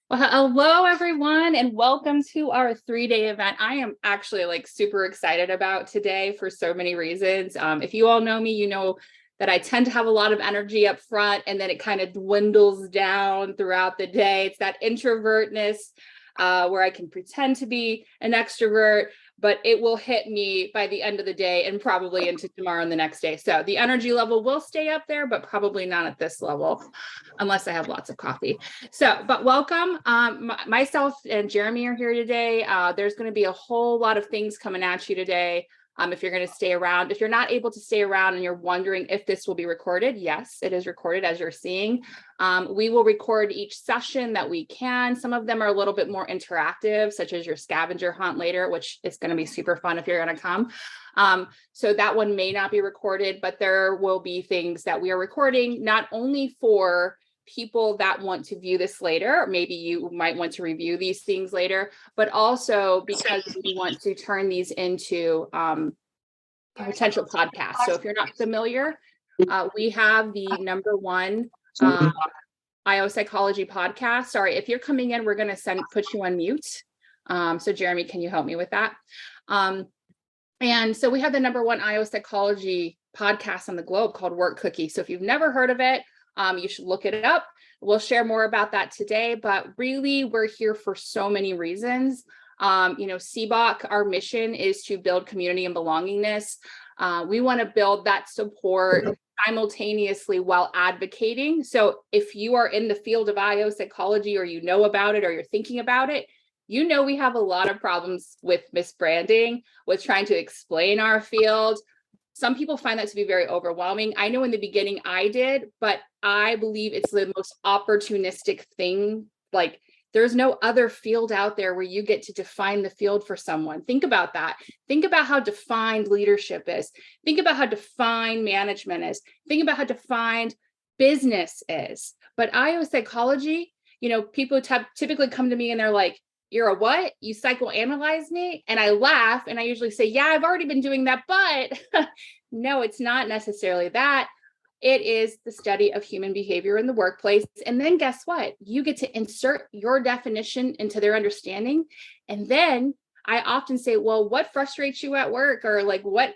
Well, hello everyone, and welcome to our 3-day event. I am actually super excited about today for so many reasons. If you all know me, you know that I tend to have a lot of energy up front and then it kind of dwindles down throughout the day. It's that introvertness where I can pretend to be an extrovert, but it will hit me by the end of the day and probably into tomorrow and the next day. So the energy level will stay up there, but probably not at this level unless I have lots of coffee. But welcome. Myself and Jeremy are here today. There's going to be a whole lot of things coming at you today. If you're going to stay around, if you're not able to stay around and you're wondering if this will be recorded, yes, it is recorded as you're seeing. We will record each session that we can. Some of them are a little bit more interactive, such as your scavenger hunt later, which is going to be super fun if you're going to come. So that one may not be recorded, but there will be things that we are recording, not only for people that want to view this later, maybe you might want to review these things later, but also because we want to turn these into a potential podcast. So if you're not familiar, we have the #1 IO Psychology podcast. Sorry, if you're coming in, we're going to put you on mute. So Jeremy, can you help me with that? And so we have the #1 IO Psychology podcast on the globe called Work Cookie. So if you've never heard of it, you should look it up. We'll share more about that today, but really we're here for so many reasons. CBOC, our mission is to build community and belongingness. We want to build that support simultaneously while advocating. So if you are in the field of IO psychology, or you know about it, or you're thinking about it, you know we have a lot of problems with misbranding, with trying to explain our field. Some people find that to be very overwhelming. I know in the beginning I did, but I believe it's the most opportunistic thing. Like, there's no other field out there where you get to define the field for someone. Think about that. Think about how defined leadership is. Think about how defined management is. Think about how defined business is. But IO psychology, people typically come to me and they're like, "You're a what? You psychoanalyze me?" And I laugh and I usually say, "Yeah, I've already been doing that." But no, it's not necessarily that. It is the study of human behavior in the workplace. And then guess what? You get to insert your definition into their understanding. And then I often say, "Well, what frustrates you at work?" Or like, what,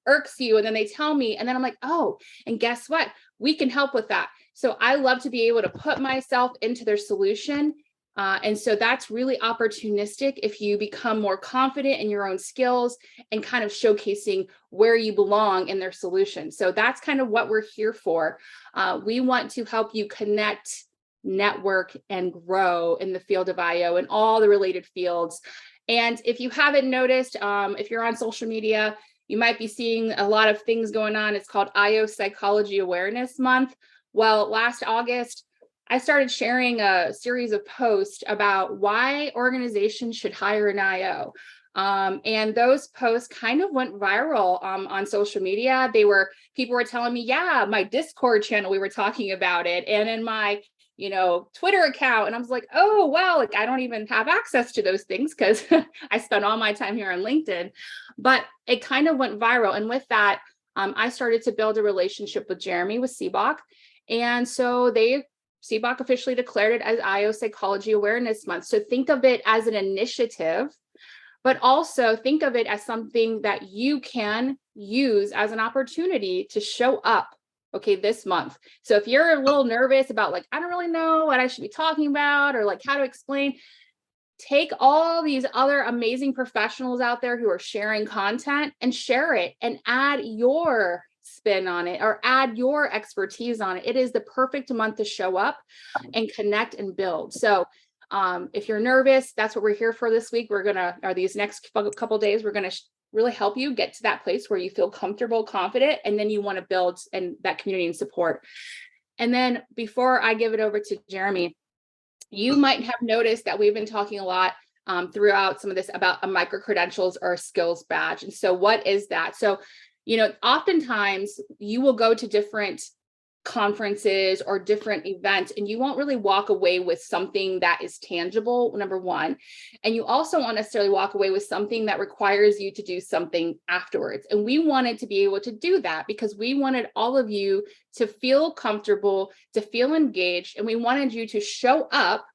irks you? And then they tell me, and then I'm like, "Oh, and guess what? We can help with that." So I love to be able to put myself into their solution. And so that's really opportunistic if you become more confident in your own skills and kind of showcasing where you belong in their solution. So that's kind of what we're here for. We want to help you connect, network, and grow in the field of IO and all the related fields. And if you haven't noticed, if you're on social media, you might be seeing a lot of things going on. It's called IO Psychology Awareness Month. Well, last August, I started sharing a series of posts about why organizations should hire an IO. And those posts kind of went viral on social media. People were telling me, "Yeah, my Discord channel, we were talking about it. And in my, Twitter account." And I was like, "Oh, wow, I don't even have access to those things because I spend all my time here on LinkedIn." But it kind of went viral. And with that, I started to build a relationship with Jeremy with CBOC. And so CBOC officially declared it as IO Psychology Awareness Month. So think of it as an initiative, but also think of it as something that you can use as an opportunity to show up, this month. So if you're a little nervous about I don't really know what I should be talking about, or how to explain, take all these other amazing professionals out there who are sharing content and share it and add your spin on it or add your expertise on it. It is the perfect month to show up and connect and build. So if you're nervous, that's what we're here for this week. These next couple days, we're going to really help you get to that place where you feel comfortable, confident, and then you want to build that community and support. And then before I give it over to Jeremy, you might have noticed that we've been talking a lot throughout some of this about a micro-credentials or a skills badge. And so what is that? So oftentimes you will go to different conferences or different events and you won't really walk away with something that is tangible, #1. And you also won't necessarily walk away with something that requires you to do something afterwards. And we wanted to be able to do that because we wanted all of you to feel comfortable, to feel engaged, and we wanted you to show up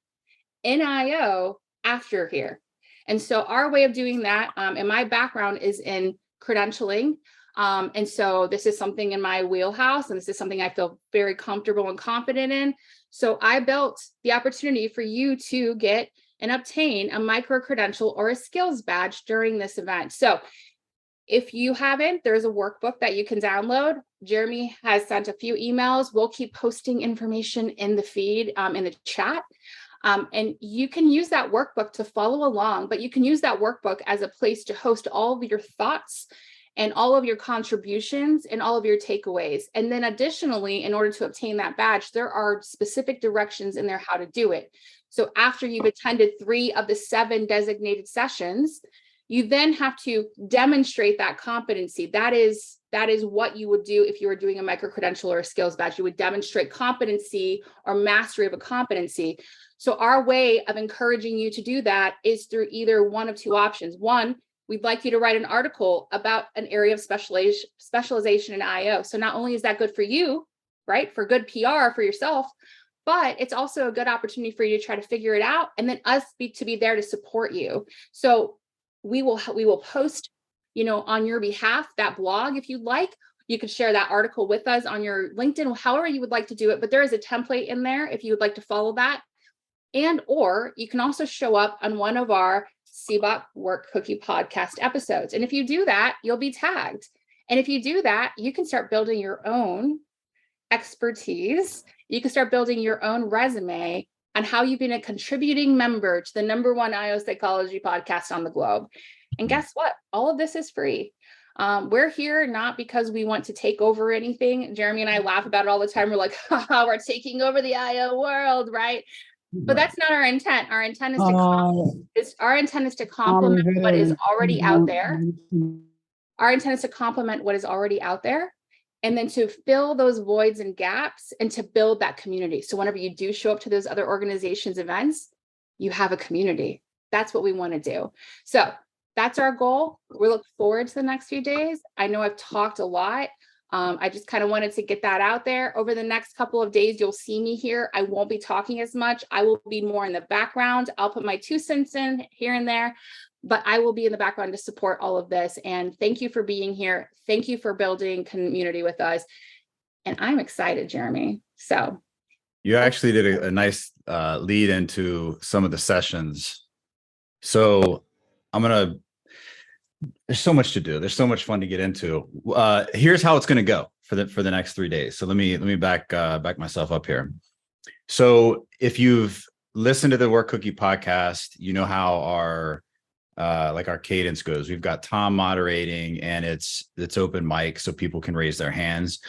in IO after here. And so our way of doing that, and my background is in credentialing. And so this is something in my wheelhouse, and this is something I feel very comfortable and confident in. So I built the opportunity for you to get and obtain a micro credential or a skills badge during this event. So if you haven't, there's a workbook that you can download. Jeremy has sent a few emails. We'll keep posting information in the feed, in the chat. And you can use that workbook to follow along, but you can use that workbook as a place to host all of your thoughts and all of your contributions and all of your takeaways. And then additionally, in order to obtain that badge, there are specific directions in there how to do it. So after you've attended 3 of the 7 designated sessions, you then have to demonstrate that competency. That is what you would do if you were doing a micro-credential or a skills badge. You would demonstrate competency or mastery of a competency. So our way of encouraging you to do that is through either one of 2 options. One, we'd like you to write an article about an area of specialization in IO. So not only is that good for you, right, for good PR for yourself, but it's also a good opportunity for you to try to figure it out, and then us to be there to support you. So we will post, on your behalf, that blog. If you'd like, you could share that article with us on your LinkedIn, however you would like to do it. But there is a template in there if you would like to follow that. And, or you can also show up on one of our CBOC Work Cookie podcast episodes. And if you do that, you'll be tagged. And if you do that, you can start building your own expertise. You can start building your own resume on how you've been a contributing member to the #1 IO psychology podcast on the globe. And guess what? All of this is free. We're here not because we want to take over anything. Jeremy and I laugh about it all the time. We're like, haha, we're taking over the IO world, right? But that's not our intent. Our intent is to complement what is already out there. Our intent is to complement what is already out there, and then to fill those voids and gaps and to build that community. So whenever you do show up to those other organizations' events, you have a community. That's what we want to do. So that's our goal. We look forward to the next few days. I know I've talked a lot. I just kind of wanted to get that out there. Over the next couple of days, you'll see me here. I won't be talking as much. I will be more in the background. I'll put my 2 cents in here and there, but I will be in the background to support all of this. And thank you for being here. Thank you for building community with us. And I'm excited, Jeremy. So you actually did a nice lead into some of the sessions. So there's so much to do. There's so much fun to get into. Here's how it's going to go for the next 3 days. So let me back myself up here. So if you've listened to the Work Cookie podcast, you know how our cadence goes. We've got Tom moderating, and it's open mic, so people can raise their hands.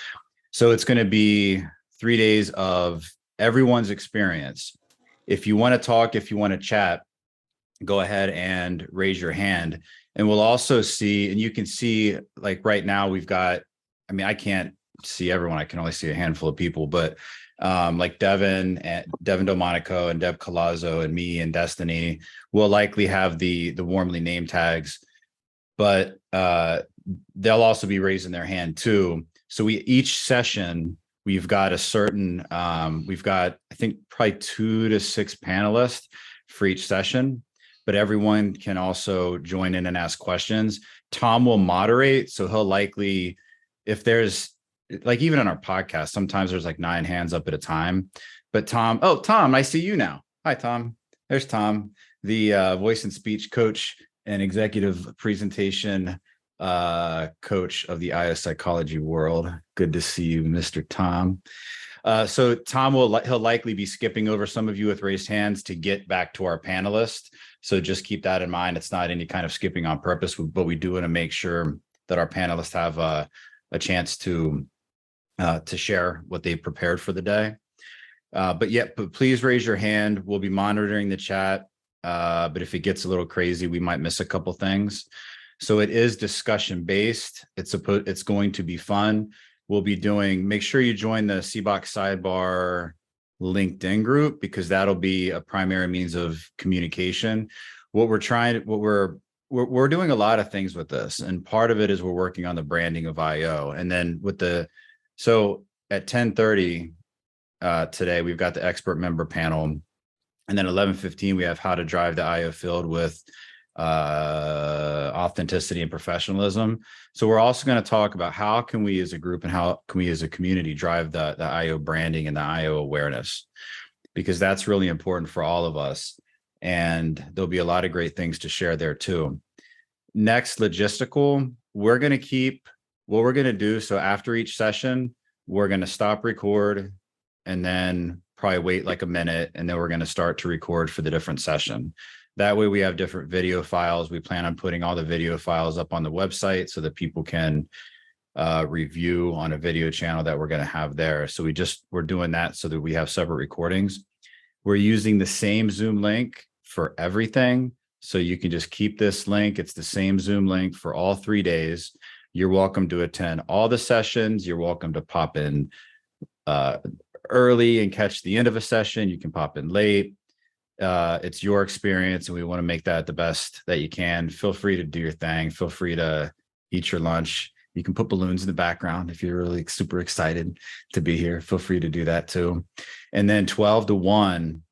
So it's going to be 3 days of everyone's experience. If you want to talk, if you want to chat, go ahead and raise your hand. And we'll also see, and you can see, like right now we've got, I can't see everyone. I can only see a handful of people, but like Devin Domonico and Deb Colazzo and me and Destinee will likely have the warmly named tags, but they'll also be raising their hand too. So each session, we've got a certain, we've got, I think, probably 2 to 6 panelists for each session, but everyone can also join in and ask questions. Tom will moderate, so he'll likely, if there's, like even on our podcast, sometimes there's like 9 hands up at a time, but Tom, I see you now. Hi, Tom. There's Tom, the voice and speech coach and executive presentation coach of the IO psychology world. Good to see you, Mr. Tom. So Tom he'll likely be skipping over some of you with raised hands to get back to our panelists. So just keep that in mind. It's not any kind of skipping on purpose, but we do want to make sure that our panelists have a chance to share what they prepared for the day. But please raise your hand. We'll be monitoring the chat. But if it gets a little crazy, we might miss a couple things. So it is discussion based. It's going to be fun. We'll be make sure you join the CBOC Sidebar LinkedIn group, because that'll be a primary means of communication. We're doing a lot of things with this, and part of it is we're working on the branding of IO. And then so at 10:30 today, we've got the expert member panel. And then 11:15, we have how to drive the IO field with authenticity and professionalism. So we're also going to talk about how can we as a group and how can we as a community drive the IO branding and the IO awareness, because that's really important for all of us. And there'll be a lot of great things to share there too. Next, logistical, we're going to keep what we're going to do. So after each session, we're going to stop record and then probably wait like a minute. And then we're going to start to record for the different session. That way we have different video files. We plan on putting all the video files up on the website so that people can review on a video channel that we're going to have there. So we're doing that so that we have separate recordings. We're using the same Zoom link for everything. So you can just keep this link. It's the same Zoom link for all 3 days. You're welcome to attend all the sessions. You're welcome to pop in early and catch the end of a session. You can pop in late. It's your experience, and we want to make that the best that you can. Feel free to do your thing. Feel free to eat your lunch. You can put balloons in the background if you're really super excited to be here. Feel free to do that too. And then 12 to 1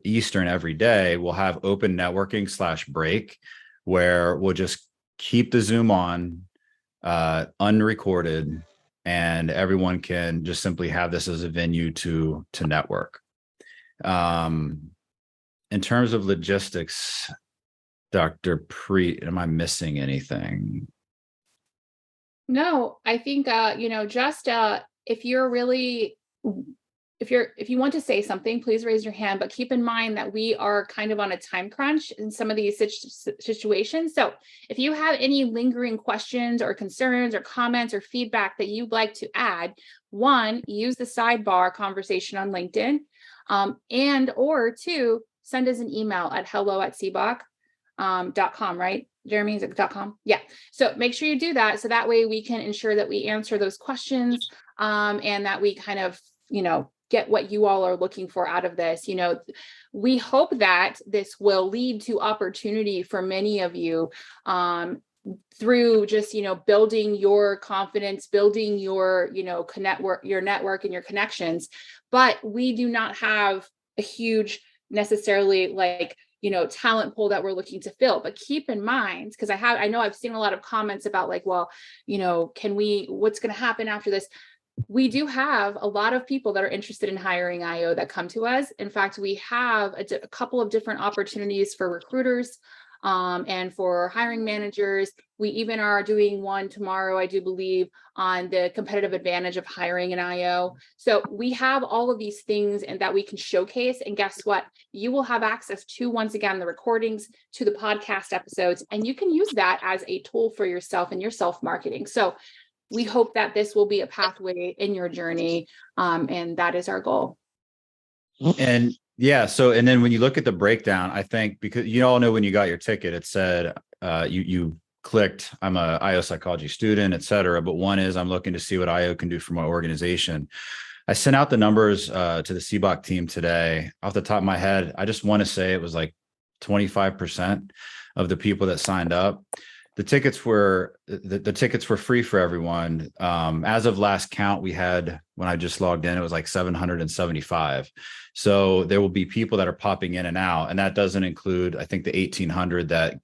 Eastern every day, we'll have open networking / break, where we'll just keep the Zoom on unrecorded, and everyone can just simply have this as a venue to network. In terms of logistics, Dr. Prete, am I missing anything? No, I think, just if you want to say something, please raise your hand, but keep in mind that we are kind of on a time crunch in some of these situations. So if you have any lingering questions or concerns or comments or feedback that you'd like to add, one, use the sidebar conversation on LinkedIn, and or two, send us an email at hello@cboc.com, right? Jeremy, is it .com? Yeah. So make sure you do that. So that way we can ensure that we answer those questions, and that we kind of, get what you all are looking for out of this. We hope that this will lead to opportunity for many of you, through just, building your confidence, building your, your network and your connections. But we do not have a huge necessarily talent pool that we're looking to fill. But keep in mind, because I know I've seen a lot of comments about what's going to happen after this? We do have a lot of people that are interested in hiring IO that come to us. In fact, we have a couple of different opportunities for recruiters, and for hiring managers. We even are doing one tomorrow, I do believe, on the competitive advantage of hiring an IO. So we have all of these things and that we can showcase. And guess what? You will have access to, once again, the recordings, to the podcast episodes, and you can use that as a tool for yourself and your self-marketing. So we hope that this will be a pathway in your journey. And that is our goal. And yeah, and then when you look at the breakdown, I think, because you all know when you got your ticket, it said you clicked, I'm a IO psychology student, et cetera. But one is, I'm looking to see what IO can do for my organization. I sent out the numbers to the CBOC team today. Off the top of my head, I just want to say it was like 25% of the people that signed up. The tickets were free for everyone. As of last count, we had, when I just logged in, it was like 775. So there will be people that are popping in and out, and that doesn't include, I think, the 1,800 that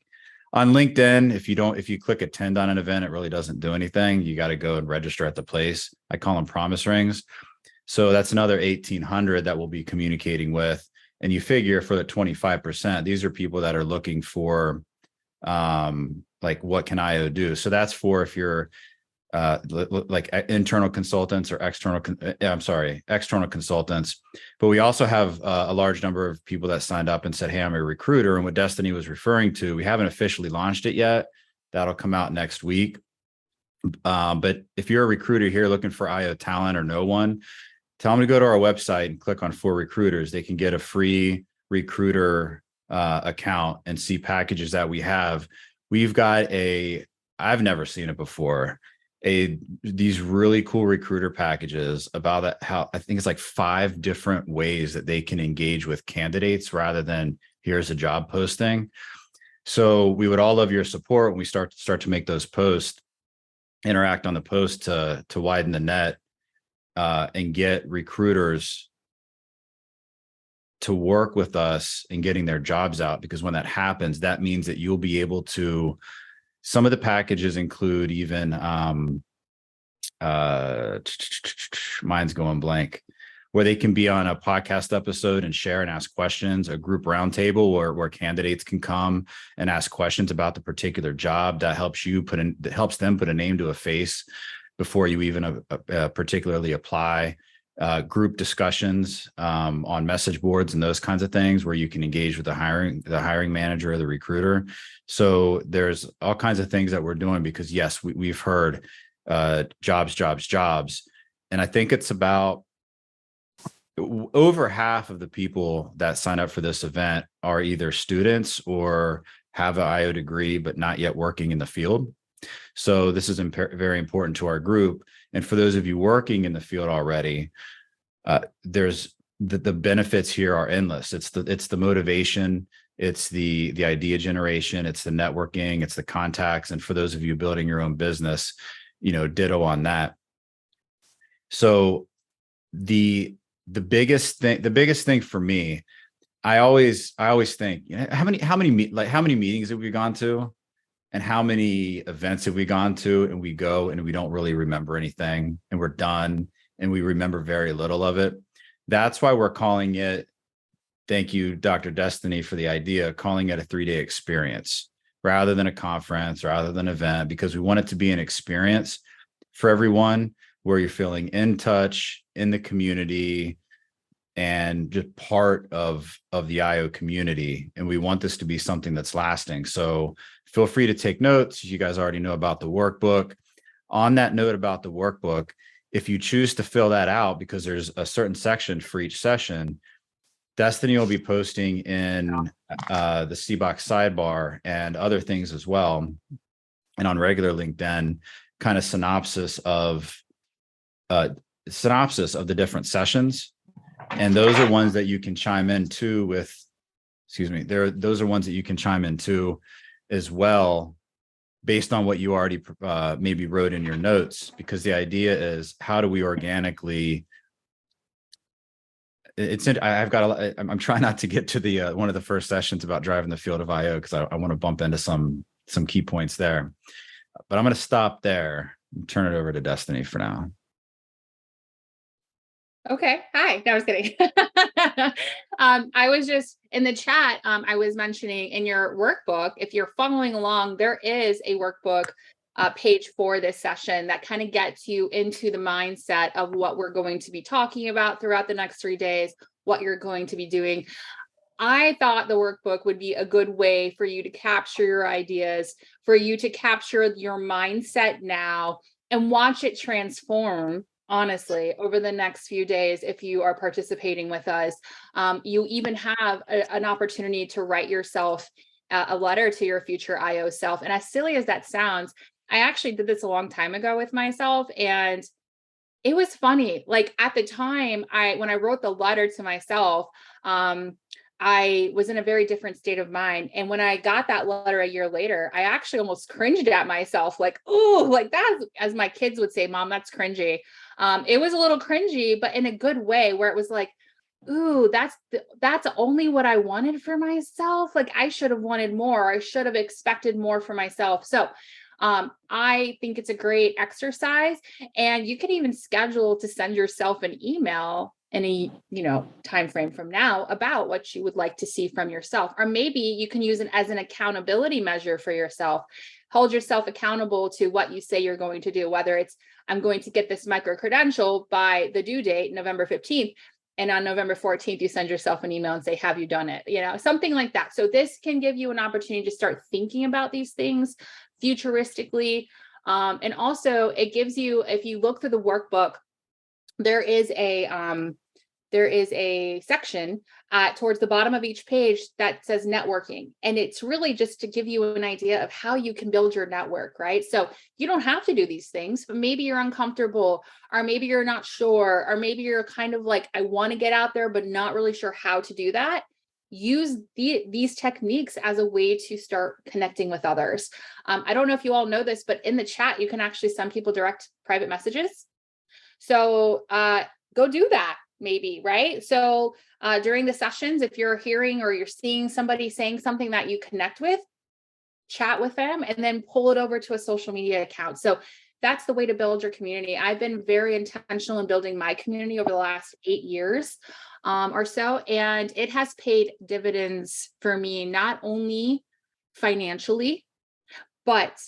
on LinkedIn. If you click attend on an event, it really doesn't do anything. You got to go and register at the place. I call them promise rings. So that's another 1,800 that we'll be communicating with. And you figure for the 25%, these are people that are looking for, what can IO do? So that's for if you're like internal consultants or external consultants. But we also have a large number of people that signed up and said, hey, I'm a recruiter. And what Destinee was referring to, we haven't officially launched it yet. That'll come out next week. But if you're a recruiter here looking for IO talent or no one, tell them to go to our website and click on For Recruiters. They can get a free recruiter account and see packages that we have. We've got I've never seen it before, these really cool recruiter packages about how I think it's like 5 different ways that they can engage with candidates rather than here's a job posting. So we would all love your support when we start to make those posts, interact on the post to widen the net, and get recruiters to work with us in getting their jobs out, because when that happens, that means that you'll be able to, some of the packages include even mine's going blank, where they can be on a podcast episode and share and ask questions, a group roundtable where candidates can come and ask questions about the particular job. That helps them put a name to a face before you even particularly apply. Group discussions on message boards and those kinds of things where you can engage with the hiring manager or the recruiter. So there's all kinds of things that we're doing because yes, we've heard jobs. And I think it's about over half of the people that sign up for this event are either students or have an IO degree, but not yet working in the field. So this is very important to our group. And for those of you working in the field already, there's the benefits here are endless. It's the motivation, it's the idea generation, it's the networking, it's the contacts. And for those of you building your own business, ditto on that. So the biggest thing for me, I always think, how many meetings have we gone to? And how many events have we gone to, and we go and we don't really remember anything and we're done and we remember very little of it. That's why we're calling it, thank you, Dr. Destinee, for the idea, calling it a 3-day experience rather than a conference, rather than an event, because we want it to be an experience for everyone where you're feeling in touch in the community and just part of the IO community. And we want this to be something that's lasting. So feel free to take notes. You guys already know about the workbook. On that note about the workbook, if you choose to fill that out, because there's a certain section for each session, Destinee will be posting in the CBOX sidebar and other things as well, and on regular LinkedIn, kind of synopsis of the different sessions. And those are ones that you can chime in to with, those are ones that you can chime in to as well, based on what you already maybe wrote in your notes, because the idea is, how do we organically, I'm trying not to get to the one of the first sessions about driving the field of IO, because I want to bump into some key points there, but I'm going to stop there and turn it over to Destinee for now. Okay. Hi. No, I was kidding. I was just in the chat. I was mentioning in your workbook, if you're following along, there is a workbook page for this session that kind of gets you into the mindset of what we're going to be talking about throughout the next 3 days, what you're going to be doing. I thought the workbook would be a good way for you to capture your ideas, for you to capture your mindset now and watch it transform, honestly, over the next few days. If you are participating with us, you even have an opportunity to write yourself a letter to your future IO self. And as silly as that sounds, I actually did this a long time ago with myself, and it was funny. Like at the time, when I wrote the letter to myself, I was in a very different state of mind. And when I got that letter a year later, I actually almost cringed at myself, like, oh, like that, as my kids would say, Mom, that's cringy. It was a little cringy, but in a good way, where it was like, ooh, that's only what I wanted for myself. Like I should have wanted more. I should have expected more for myself. So I think it's a great exercise, and you can even schedule to send yourself an email in a time frame from now about what you would like to see from yourself. Or maybe you can use it as an accountability measure for yourself. Hold yourself accountable to what you say you're going to do, whether it's, I'm going to get this micro credential by the due date, November 15th. And on November 14th, you send yourself an email and say, have you done it? Something like that. So this can give you an opportunity to start thinking about these things futuristically. And also it gives you, if you look through the workbook, there is a section towards the bottom of each page that says networking. And it's really just to give you an idea of how you can build your network, right? So you don't have to do these things, but maybe you're uncomfortable, or maybe you're not sure, or maybe you're kind of like, I want to get out there, but not really sure how to do that. Use these techniques as a way to start connecting with others. I don't know if you all know this, but in the chat, you can actually send people direct private messages. So go do that. maybe, right? So during the sessions, if you're hearing or you're seeing somebody saying something that you connect with, chat with them and then pull it over to a social media account. So that's the way to build your community. I've been very intentional in building my community over the last 8 years or so, and it has paid dividends for me, not only financially, but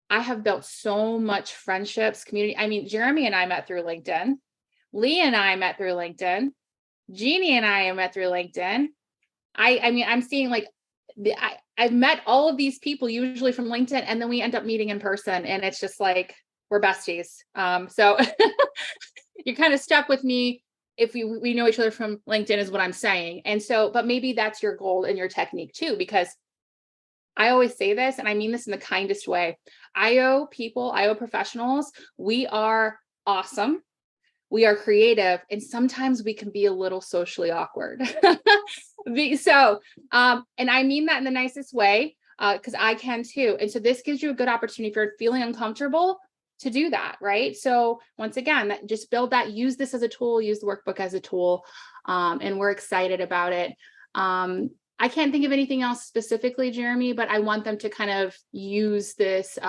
I have built so much friendships, community. I mean, Jeremy and I met through LinkedIn. Lee and I met through LinkedIn. Jeannie and I met through LinkedIn. I mean, I'm seeing like I've met all of these people usually from LinkedIn, and then we end up meeting in person, and it's just like we're besties. So you're kind of stuck with me if we know each other from LinkedIn, is what I'm saying. And so, but maybe that's your goal and your technique too, because I always say this, and I mean this in the kindest way. IO people, IO professionals, we are awesome. We are creative, and sometimes we can be a little socially awkward. So, and I mean that in the nicest way, because I can too. And so this gives you a good opportunity if you're feeling uncomfortable to do that, right? So once again, just build that, use this as a tool, use the workbook as a tool, and we're excited about it. I can't think of anything else specifically, Jeremy, but I want them to kind of use this,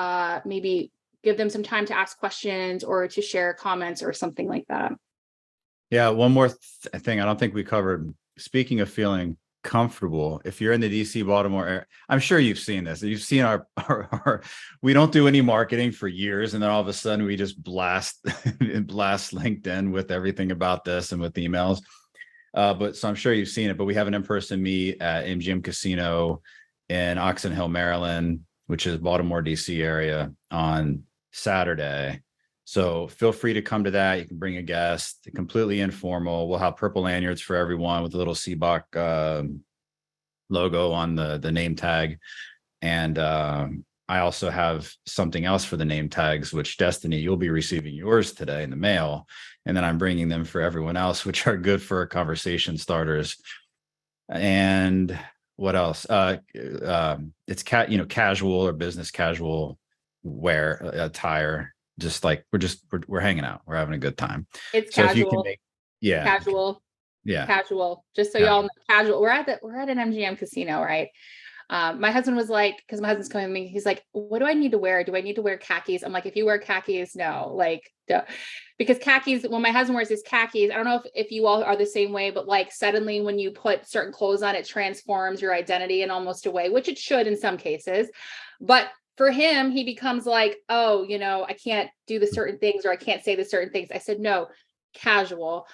maybe give them some time to ask questions or to share comments or something like that. Yeah, one more thing I don't think we covered. Speaking of feeling comfortable, if you're in the DC Baltimore area, I'm sure you've seen this. You've seen our we don't do any marketing for years, and then all of a sudden we just blast LinkedIn with everything about this and with emails. But so I'm sure you've seen it. But we have an in-person meet at MGM Casino in Oxon Hill, Maryland, which is Baltimore DC area, on Saturday. So feel free to come to that. You can bring a guest, completely informal. We'll have purple lanyards for everyone with a little CBOC logo on the name tag. And I also have something else for the name tags, which Destinee, you'll be receiving yours today in the mail. And then I'm bringing them for everyone else, which are good for conversation starters. And what else? It's casual or business casual wear attire. Just like we're hanging out, we're having a good time. It's So casual. if you can make, casual, just so y'all know, casual. We're at an MGM casino, right? My husband was like, because my husband's coming to me, he's like, what do I need to wear? Do I need to wear khakis? I'm like, if you wear khakis, no, like, because khakis, when my husband wears his khakis, I don't know if you all are the same way, but like suddenly when you put certain clothes on, it transforms your identity in almost a way, which it should in some cases. But for him, he becomes like, oh, I can't do the certain things, or I can't say the certain things. I said, no, casual.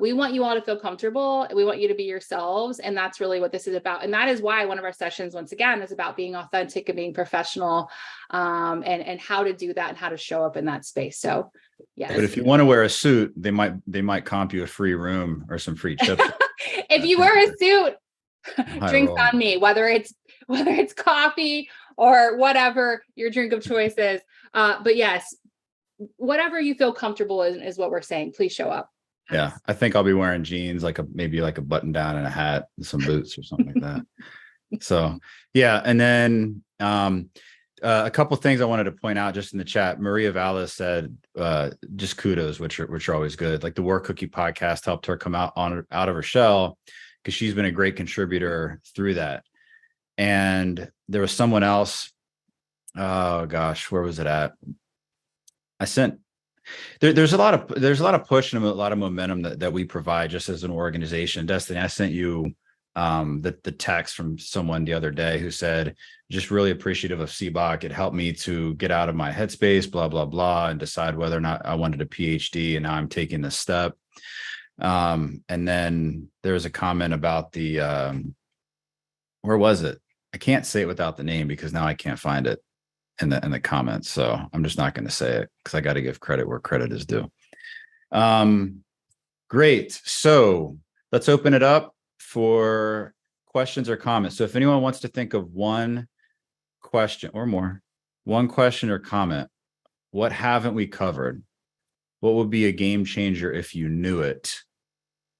We want you all to feel comfortable. We want you to be yourselves. And that's really what this is about. And that is why one of our sessions, once again, is about being authentic and being professional, and how to do that and how to show up in that space. So yes. But if you want to wear a suit, they might comp you a free room or some free chips. If you wear a suit, drinks on me, whether it's coffee or whatever your drink of choice is. But yes, whatever you feel comfortable in is what we're saying. Please show up. Yeah, I think I'll be wearing jeans, maybe a button down and a hat and some boots or something like that. So yeah, and then a couple of things I wanted to point out just in the chat. Maria Vallis said just kudos, which are always good. Like the Work Cookie podcast helped her come out of her shell, because she's been a great contributor through that. And there was someone else. Oh gosh, where was it at? I sent. There's a lot of push and a lot of momentum that we provide just as an organization. Destinee, I sent you the text from someone the other day who said, just really appreciative of CBOC. It helped me to get out of my headspace, blah, blah, blah, and decide whether or not I wanted a PhD. And now I'm taking this step. And then there was a comment about the, where was it? I can't say it without the name because now I can't find it in the comments. So I'm just not going to say it because I got to give credit where credit is due. Great. So let's open it up for questions or comments. So if anyone wants to think of one question or more, one question or comment, what haven't we covered? What would be a game changer if you knew it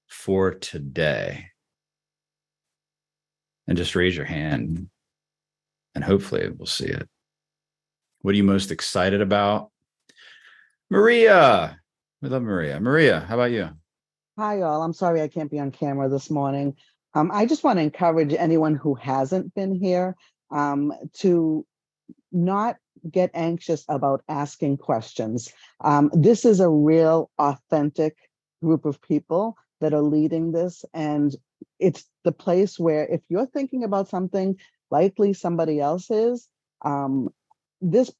for today? And just raise your hand and hopefully we'll see it. What are you most excited about? Maria. We love Maria. Maria, how about you? Hi, all. I'm sorry I can't be on camera this morning. I just want to encourage anyone who hasn't been here to not get anxious about asking questions. This is a real, authentic group of people that are leading this, and it's the place where if you're thinking about something, likely somebody else is. Um, this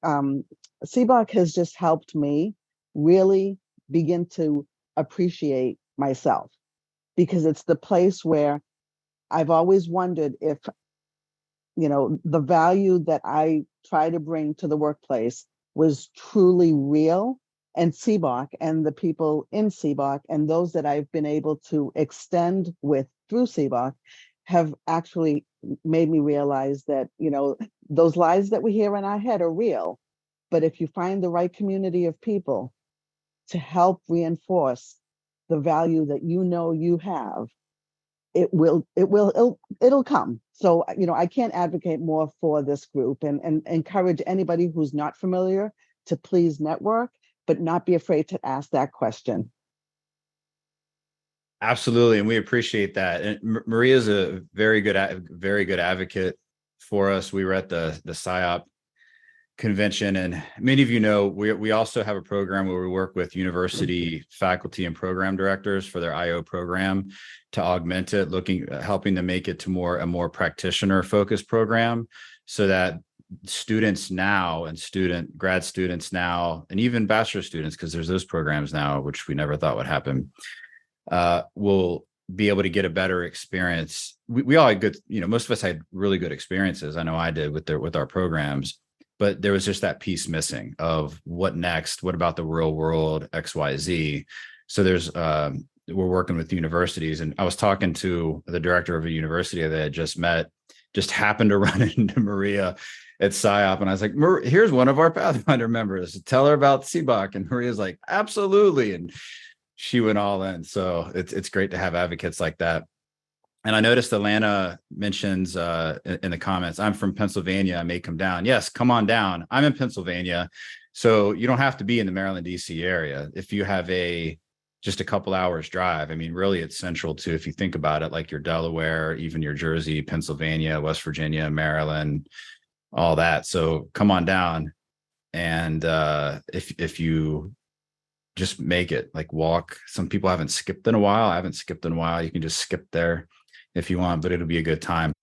CBOC has just helped me really begin to appreciate myself because it's the place where I've always wondered if, the value that I try to bring to the workplace was truly real. And CBOC and the people in CBOC and those that I've been able to extend with through CBOC have actually made me realize that, those lies that we hear in our head are real. But if you find the right community of people to help reinforce the value that you have, it'll come. So I can't advocate more for this group, and encourage anybody who's not familiar to please network, but not be afraid to ask that question. Absolutely, and we appreciate that. And Maria's a very good advocate for us. We were at the PSYOP convention, and many of you know we also have a program where we work with university faculty and program directors for their IO program to augment it, helping them make it to a more practitioner focused program, so that students now and grad students now, and even bachelor students, because there's those programs now which we never thought would happen, will be able to get a better experience. We all had good, most of us had really good experiences. I know I did with our programs, but there was just that piece missing of what next, what about the real world, XYZ. So we're working with universities, and I was talking to the director of a university that I had just met, just happened to run into Maria at PSYOP. And I was like, here's one of our Pathfinder members. Tell her about CBOC. And Maria's like, absolutely. And she went all in. So it's great to have advocates like that. And I noticed Atlanta mentions in the comments, I'm from Pennsylvania, I may come down. Yes, come on down. I'm in Pennsylvania. So you don't have to be in the Maryland, DC area. If you have just a couple hours drive, I mean, really it's central to, if you think about it, like your Delaware, even your Jersey, Pennsylvania, West Virginia, Maryland, all that. So come on down. And if you just make it, like walk. Some people haven't skipped in a while. I haven't skipped in a while. You can just skip there if you want, but it'll be a good time.